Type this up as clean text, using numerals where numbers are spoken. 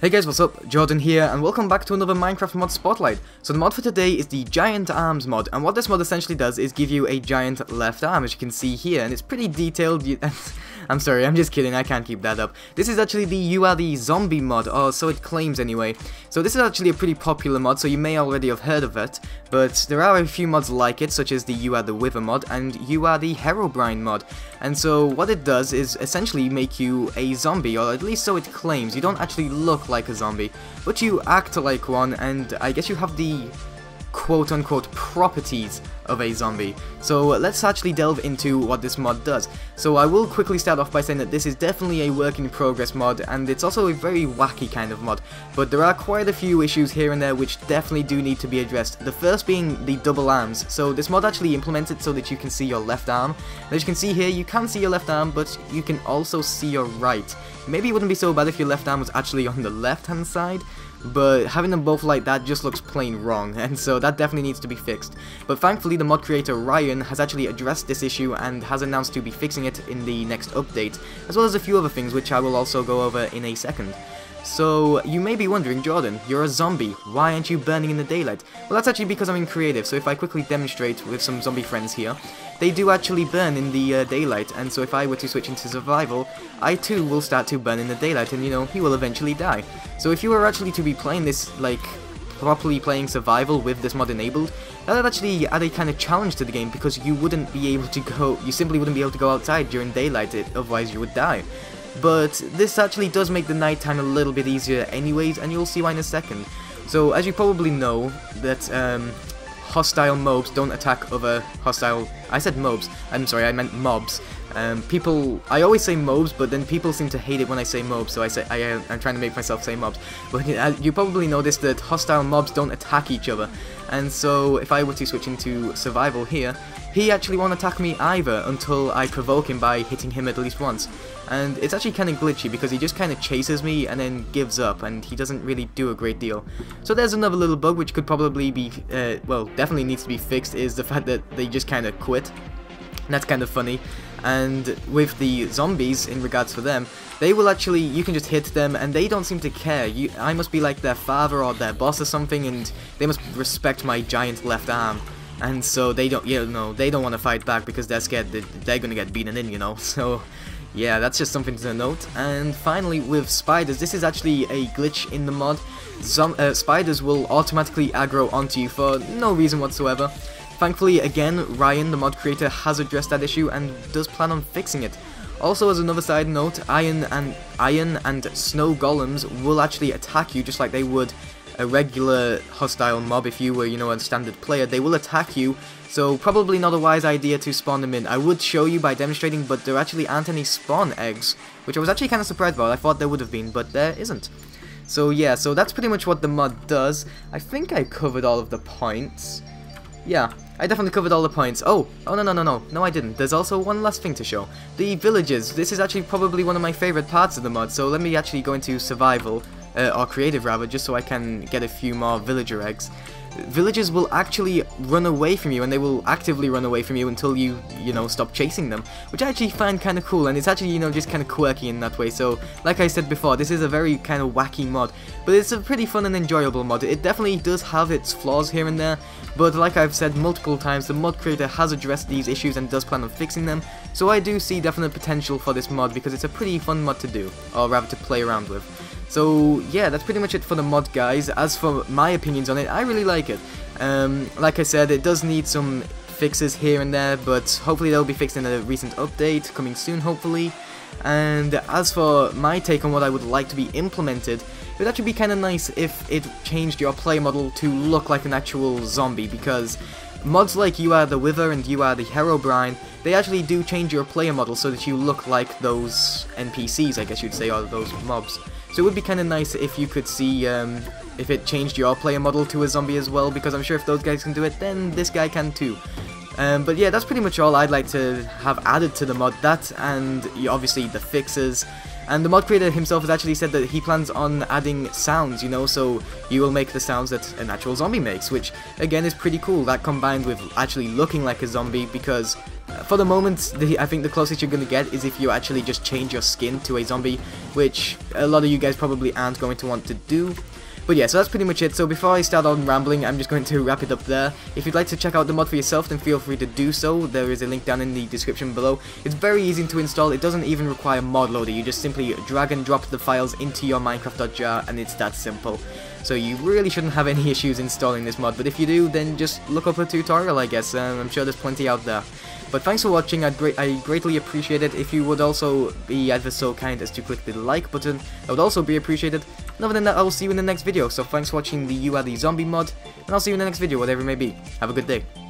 Hey guys, what's up? Jordan here, and welcome back to another Minecraft mod spotlight. So the mod for today is the Giant Arms mod, and what this mod essentially does is give you a giant left arm, as you can see here, and it's pretty detailed. I'm sorry, I'm just kidding, I can't keep that up. This is actually the You Are the Zombie mod, or so it claims anyway. So this is actually a pretty popular mod, so you may already have heard of it, but there are a few mods like it, such as the You Are the Wither mod and You Are the Herobrine mod. And so what it does is essentially make you a zombie, or at least so it claims. You don't actually look like a zombie, but you act like one, and I guess you have the quote-unquote properties of a zombie. So let's actually delve into what this mod does. So I will quickly start off by saying that this is definitely a work in progress mod, and it's also a very wacky kind of mod, but there are quite a few issues here and there which definitely do need to be addressed. The first being the double arms. So this mod actually implements it so that you can see your left arm. As you can see here, you can see your left arm, but you can also see your right. Maybe it wouldn't be so bad if your left arm was actually on the left hand side, but having them both like that just looks plain wrong, and so that definitely needs to be fixed. But thankfully the mod creator Ryan has actually addressed this issue and has announced to be fixing it in the next update, as well as a few other things which I will also go over in a second. So you may be wondering, Jordan, you're a zombie, why aren't you burning in the daylight? Well, that's actually because I'm in creative, so if I quickly demonstrate with some zombie friends here, they do actually burn in the daylight, and so if I were to switch into survival, I too will start to burn in the daylight, and you know, he will eventually die. So if you were actually to be playing this, like, properly playing survival with this mod enabled, that would actually add a kind of challenge to the game, because you wouldn't be able to go, you simply wouldn't be able to go outside during daylight, otherwise you would die. But this actually does make the nighttime a little bit easier anyways, and you'll see why in a second. So as you probably know, that hostile mobs don't attack other hostile... I said mobs, I'm sorry, I meant mobs. I always say mobs, but then people seem to hate it when I say mobs, so I'm trying to make myself say mobs. But you probably noticed that hostile mobs don't attack each other, and so if I were to switch into survival here, he actually won't attack me either until I provoke him by hitting him at least once. And it's actually kind of glitchy because he just kind of chases me and then gives up, and he doesn't really do a great deal. So there's another little bug which could probably be, well, definitely needs to be fixed, is the fact that they just kind of quit. And that's kind of funny. And with the zombies, in regards to them, they will actually, you can just hit them and they don't seem to care. I must be like their father or their boss or something, and they must respect my giant left arm. And so they don't, they don't want to fight back because they're scared that they're gonna get beaten in, you know. So yeah, that's just something to note. And finally, with spiders, this is actually a glitch in the mod. Spiders will automatically aggro onto you for no reason whatsoever. Thankfully, again, Ryan, the mod creator, has addressed that issue and does plan on fixing it. Also, as another side note, iron and snow golems will actually attack you just like they would a regular hostile mob. If you were, you know, a standard player, they will attack you, so probably not a wise idea to spawn them in. I would show you by demonstrating, but there actually aren't any spawn eggs, which I was actually kind of surprised about. I thought there would have been, but there isn't. So yeah, so that's pretty much what the mod does. I think I covered all of the points. Yeah, I definitely covered all the points. Oh, no I didn't. There's also one last thing to show. The villages. This is actually probably one of my favorite parts of the mod, so let me actually go into survival, or creative rather, just so I can get a few more villager eggs. Villagers will actually run away from you, and they will actively run away from you until you know, stop chasing them, which I actually find kind of cool, and it's actually, you know, just kind of quirky in that way. So, like I said before, this is a very kind of wacky mod, but it's a pretty fun and enjoyable mod. It definitely does have its flaws here and there, but like I've said multiple times, the mod creator has addressed these issues and does plan on fixing them, so I do see definite potential for this mod because it's a pretty fun mod to do, or rather to play around with. So yeah, that's pretty much it for the mod, guys. As for my opinions on it, I really like it. Like I said, it does need some fixes here and there, but hopefully they'll be fixed in a recent update, coming soon hopefully. And as for my take on what I would like to be implemented, it would actually be kind of nice if it changed your player model to look like an actual zombie, because mods like You Are the Wither and You Are the Herobrine, they actually do change your player model so that you look like those NPCs, I guess you'd say, or those mobs. So it would be kind of nice if you could see if it changed your player model to a zombie as well, because I'm sure if those guys can do it, then this guy can too. But yeah, that's pretty much all I'd like to have added to the mod. That, and obviously the fixes. And the mod creator himself has actually said that he plans on adding sounds, you know, so you will make the sounds that an actual zombie makes, which again is pretty cool. That combined with actually looking like a zombie, because For the moment, I think the closest you're going to get is if you actually just change your skin to a zombie, which a lot of you guys probably aren't going to want to do. But yeah, so that's pretty much it. So before I start on rambling, I'm just going to wrap it up there. If you'd like to check out the mod for yourself, then feel free to do so. There is a link down in the description below. It's very easy to install. It doesn't even require mod loader. You just simply drag and drop the files into your Minecraft.jar, and it's that simple. So you really shouldn't have any issues installing this mod, but if you do, then just look up a tutorial, I guess. I'm sure there's plenty out there. But thanks for watching, I greatly appreciate it. If you would also be ever so kind as to click the like button, that would also be appreciated. And other than that, I will see you in the next video. So thanks for watching the You Are the Zombie mod, and I'll see you in the next video, whatever it may be. Have a good day.